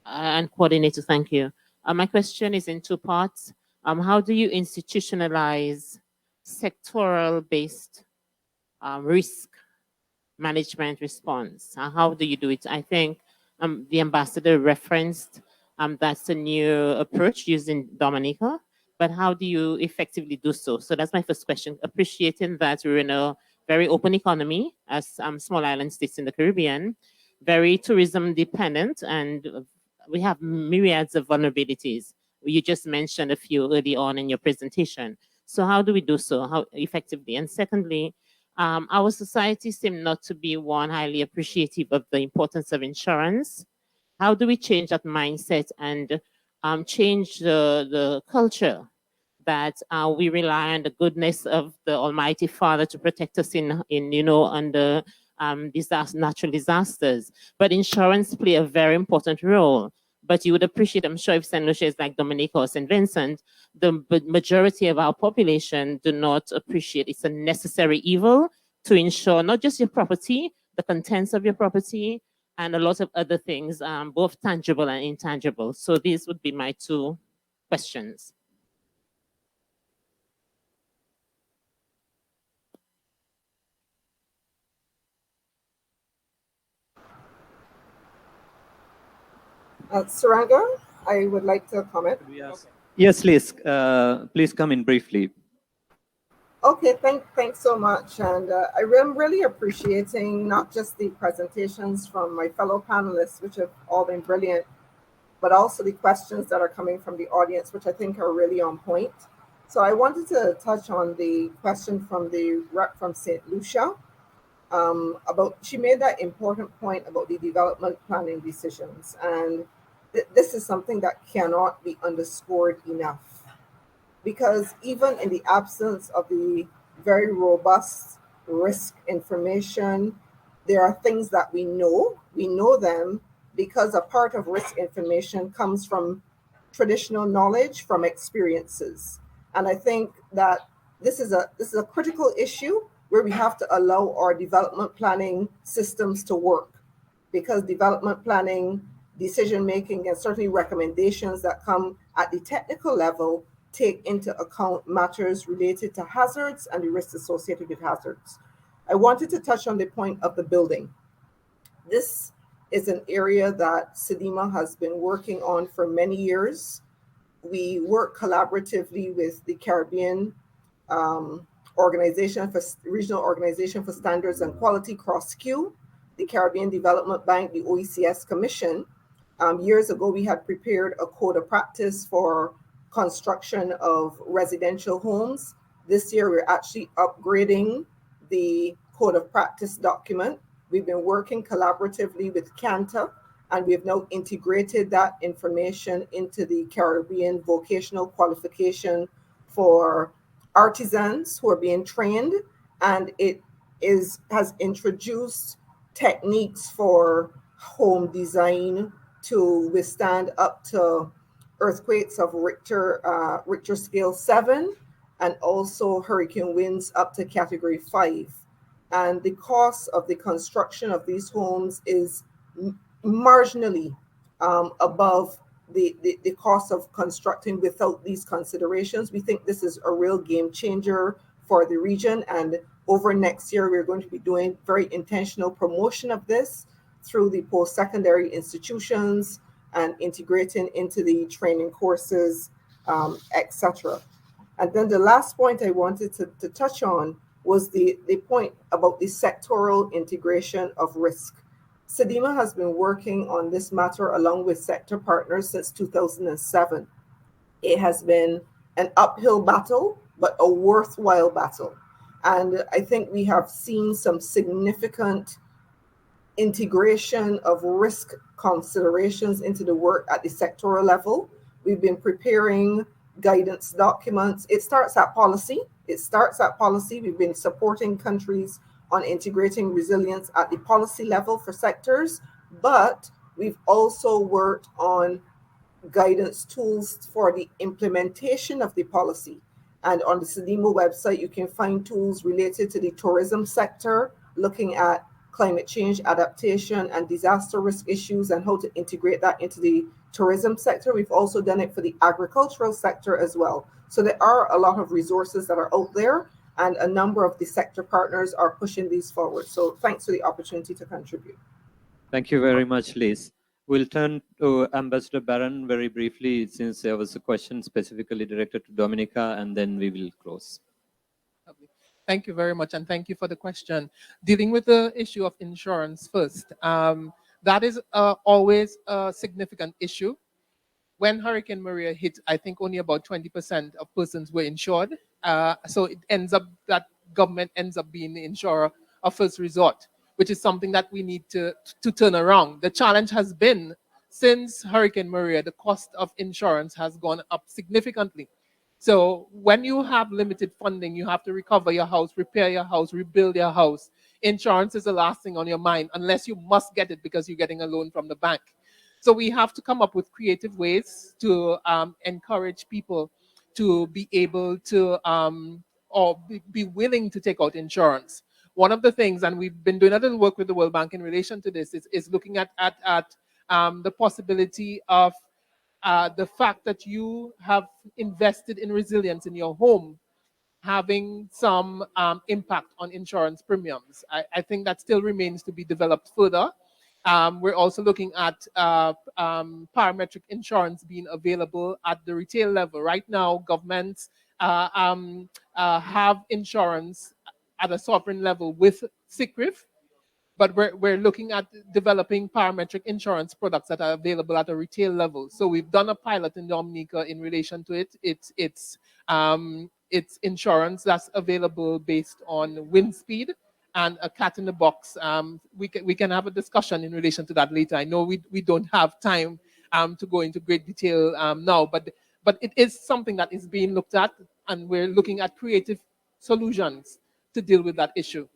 and coordinator. Thank you. My question is in two parts. How do you institutionalize sectoral-based risk management response? How do you do it? I think the ambassador referenced that's a new approach used in Dominica, but how do you effectively do so? So that's my first question. Appreciating that we're in a very open economy as small island states in the Caribbean, very tourism dependent, and we have myriads of vulnerabilities. You just mentioned a few early on in your presentation. So how do we do so? How effectively? And secondly, our society seems not to be one highly appreciative of the importance of insurance. How do we change that mindset and change the culture that we rely on the goodness of the Almighty Father to protect us in under natural disasters? But insurance play a very important role. But you would appreciate, I'm sure if St. Lucia is like Dominica or St. Vincent, the majority of our population do not appreciate it's a necessary evil to insure not just your property, the contents of your property, and a lot of other things, both tangible and intangible. So these would be my two questions. Saranga, I would like to comment. Yes, Liz, please come in briefly. Okay, thanks so much. And I'm really appreciating not just the presentations from my fellow panelists, which have all been brilliant, but also the questions that are coming from the audience, which I think are really on point. So I wanted to touch on the question from the rep from St. Lucia about, she made that important point about the development planning decisions. And this is something that cannot be underscored enough. Because even in the absence of the very robust risk information, there are things that we know them because a part of risk information comes from traditional knowledge, from experiences. And I think that this is a critical issue where we have to allow our development planning systems to work, because development planning, decision making, and certainly recommendations that come at the technical level take into account matters related to hazards and the risks associated with hazards. I wanted to touch on the point of the building. This is an area that SEDIMA has been working on for many years. We work collaboratively with the Caribbean Regional Organization for Standards and Quality, CROSSQ, the Caribbean Development Bank, the OECS Commission, Years ago, we had prepared a code of practice for construction of residential homes. This year, we're actually upgrading the code of practice document. We've been working collaboratively with Canta, and we've now integrated that information into the Caribbean vocational qualification for artisans who are being trained, and it has introduced techniques for home design to withstand up to earthquakes of Richter scale 7, and also hurricane winds up to category 5. And the cost of the construction of these homes is marginally above the cost of constructing without these considerations. We think this is a real game changer for the region, and over next year we're going to be doing very intentional promotion of this through the post-secondary institutions and integrating into the training courses, etc. And then the last point I wanted to touch on was the point about the sectoral integration of risk. SEDIMA has been working on this matter along with sector partners since 2007. It has been an uphill battle, but a worthwhile battle. And I think we have seen some significant integration of risk considerations into the work at the sectoral level. We've been preparing guidance documents. It starts at policy. We've been supporting countries on integrating resilience at the policy level for sectors, but we've also worked on guidance tools for the implementation of the policy. And on the SEDIMA website, you can find tools related to the tourism sector, looking at climate change adaptation and disaster risk issues and how to integrate that into the tourism sector. We've also done it for the agricultural sector as well. So there are a lot of resources that are out there, and a number of the sector partners are pushing these forward. So thanks for the opportunity to contribute. Thank you very much, Liz. We'll turn to Ambassador Barron very briefly, since there was a question specifically directed to Dominica, and then we will close. Thank you very much, and thank you for the question. Dealing with the issue of insurance first, that is always a significant issue. When Hurricane Maria hit, I think only about 20% of persons were insured. So it ends up that government ends up being the insurer of first resort, which is something that we need to turn around. The challenge has been, since Hurricane Maria, the cost of insurance has gone up significantly. So when you have limited funding, you have to recover your house, repair your house, rebuild your house. Insurance is the last thing on your mind, unless you must get it because you're getting a loan from the bank. So we have to come up with creative ways to encourage people to be able to or be willing to take out insurance. One of the things, and we've been doing a little work with the World Bank in relation to this, is looking at the possibility of the fact that you have invested in resilience in your home having some impact on insurance premiums. I think that still remains to be developed further. We're also looking at parametric insurance being available at the retail level. Right now, governments have insurance at a sovereign level with SICRIF, but we're looking at developing parametric insurance products that are available at a retail level. So we've done a pilot in Dominica in relation to it. It's insurance that's available based on wind speed and a cat in the box. We can have a discussion in relation to that later. I know we don't have time to go into great detail now, but it is something that is being looked at, and we're looking at creative solutions to deal with that issue.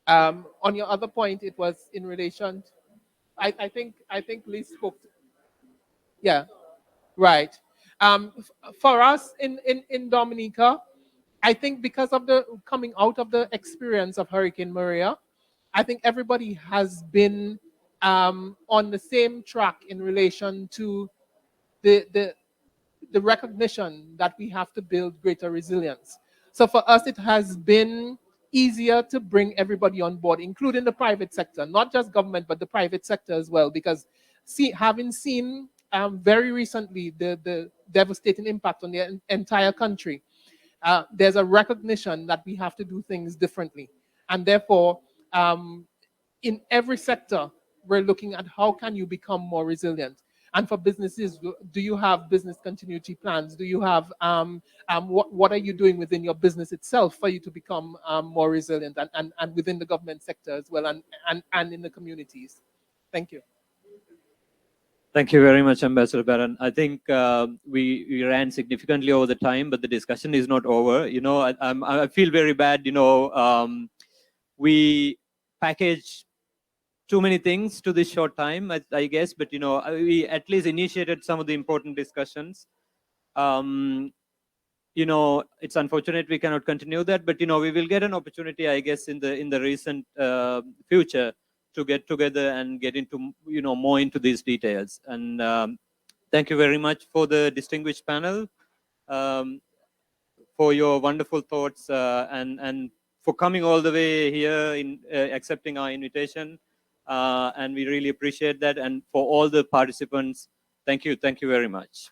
On your other point, it was in relation. I think Liz spoke. Yeah, right. For us in Dominica, I think because of the coming out of the experience of Hurricane Maria, I think everybody has been on the same track in relation to the recognition that we have to build greater resilience. So for us, it has been easier to bring everybody on board, including the private sector, not just government, but the private sector as well, because having seen very recently the devastating impact on the entire country, there's a recognition that we have to do things differently. And therefore, in every sector, we're looking at how can you become more resilient. And for businesses, do you have business continuity plans? Do you have what are you doing within your business itself for you to become more resilient, and within the government sector as well, and in the communities? Thank you. Thank you very much, Ambassador Baran. I think we ran significantly over the time, but the discussion is not over. You know, I feel very bad. You know, we packaged too many things to this short time, I guess, but you know, we at least initiated some of the important discussions. You know, it's unfortunate we cannot continue that, but you know, we will get an opportunity, I guess, in the recent future to get together and get into, you know, more into these details. And thank you very much for the distinguished panel, for your wonderful thoughts, and for coming all the way here in accepting our invitation. And we really appreciate that. And for all the participants, thank you very much.